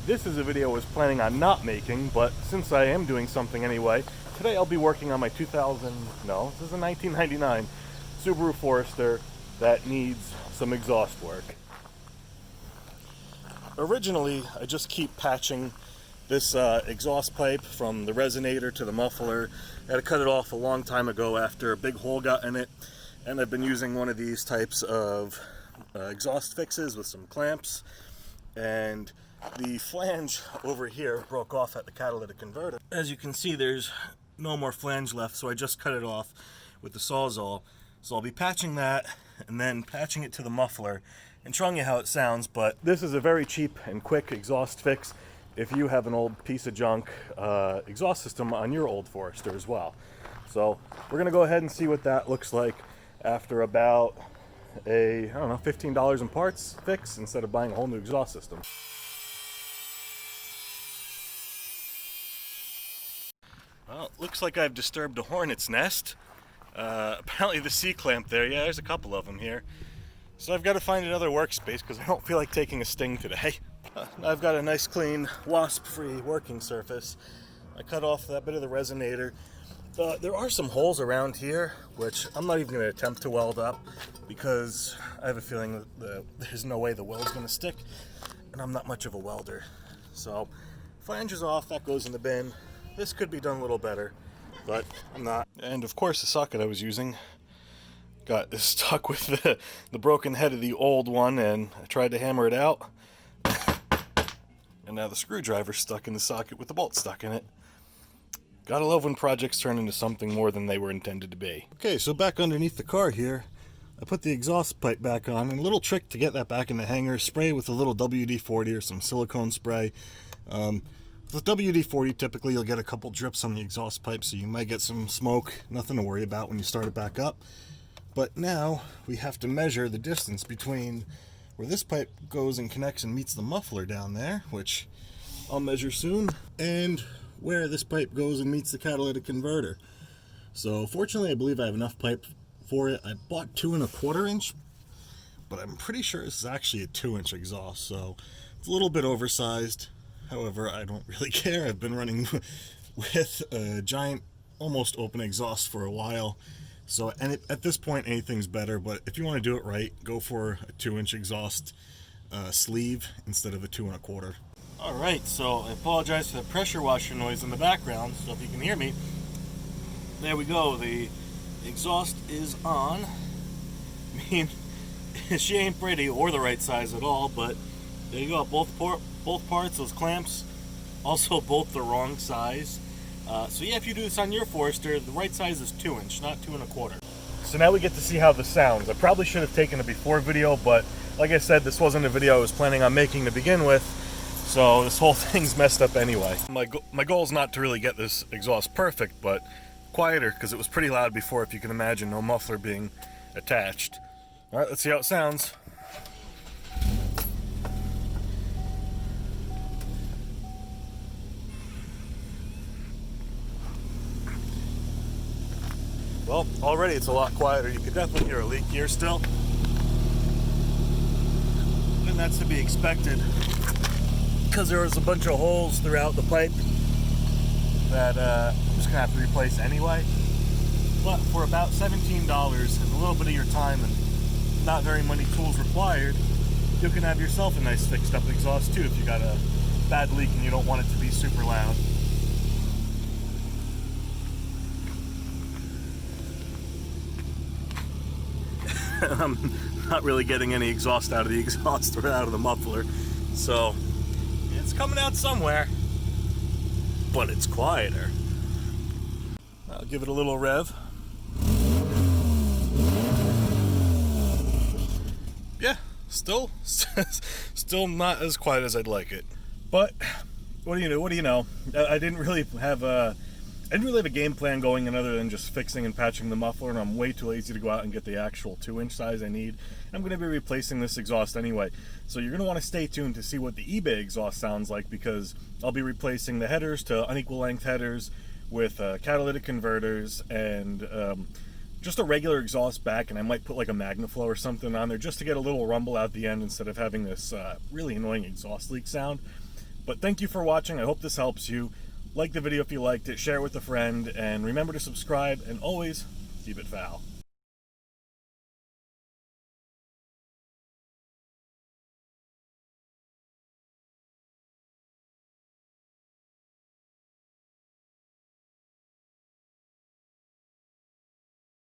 This is a video I was planning on not making, but since I am doing something anyway, today I'll be working on my this is a 1999 Subaru Forester that needs some exhaust work. Originally, I just keep patching this exhaust pipe from the resonator to the muffler. I had to cut it off a long time ago after a big hole got in it, and I've been using one of these types of exhaust fixes with some clamps, and the flange over here broke off at the catalytic converter. As you can see, there's no more flange left, so I just cut it off with the Sawzall. So I'll be patching that and then patching it to the muffler and showing you how it sounds. But this is a very cheap and quick exhaust fix if you have an old piece of junk exhaust system on your old Forester as well. So we're gonna go ahead and see what that looks like after about a, I don't know, $15 in parts fix instead of buying a whole new exhaust system. Well, it looks like I've disturbed a hornet's nest. Apparently the C-clamp there, yeah, there's a couple of them here. So I've got to find another workspace because I don't feel like taking a sting today. I've got a nice clean wasp-free working surface. I cut off that bit of the resonator. There are some holes around here, which I'm not even going to attempt to weld up because I have a feeling that there's no way the weld's going to stick, and I'm not much of a welder. So flange is off, that goes in the bin. This could be done a little better, but I'm not. And of course the socket I was using got stuck with the broken head of the old one, and I tried to hammer it out, and now the screwdriver's stuck in the socket with the bolt stuck in it. Gotta love when projects turn into something more than they were intended to be. Okay, so back underneath the car here, I put the exhaust pipe back on, and a little trick to get that back in the hanger, spray with a little WD-40 or some silicone spray. With WD-40, typically you'll get a couple drips on the exhaust pipe, so you might get some smoke. Nothing to worry about when you start it back up. But now we have to measure the distance between where this pipe goes and connects and meets the muffler down there, which I'll measure soon, and where this pipe goes and meets the catalytic converter. So fortunately, I believe I have enough pipe for it. I bought 2 1/4 inch, but I'm pretty sure this is actually a 2-inch exhaust, so it's a little bit oversized. However, I don't really care. I've been running with a giant, almost open exhaust for a while. So, and at this point, anything's better. But if you want to do it right, go for a 2-inch exhaust sleeve instead of a 2 1/4. All right, so I apologize for the pressure washer noise in the background. So if you can hear me, there we go. The exhaust is on. I mean, she ain't pretty or the right size at all, but there you go. Both parts, those clamps, also both the wrong size. So yeah, if you do this on your Forester, the right size is 2-inch, not 2 1/4. So now we get to see how this sounds. I probably should have taken a before video, but like I said, this wasn't a video I was planning on making to begin with, so this whole thing's messed up anyway. My goal is not to really get this exhaust perfect, but quieter, because it was pretty loud before, if you can imagine, no muffler being attached. All right, let's see how it sounds. Well, already it's a lot quieter. You could definitely hear a leak here still. And that's to be expected because there was a bunch of holes throughout the pipe that I'm just going to have to replace anyway. But for about $17 and a little bit of your time and not very many tools required, you can have yourself a nice fixed up exhaust too if you got a bad leak and you don't want it to be super loud. I'm not really getting any exhaust out of the exhaust or out of the muffler, so it's coming out somewhere, but it's quieter. I'll give it a little rev. Yeah, still not as quiet as I'd like it, but what do you know? I didn't really have a game plan going in other than just fixing and patching the muffler, and I'm way too lazy to go out and get the actual 2-inch size I need. And I'm going to be replacing this exhaust anyway. So you're going to want to stay tuned to see what the eBay exhaust sounds like, because I'll be replacing the headers to unequal length headers with catalytic converters and just a regular exhaust back, and I might put like a MagnaFlow or something on there just to get a little rumble out the end instead of having this really annoying exhaust leak sound. But thank you for watching. I hope this helps you. Like the video if you liked it, share it with a friend, and remember to subscribe, and always keep it foul.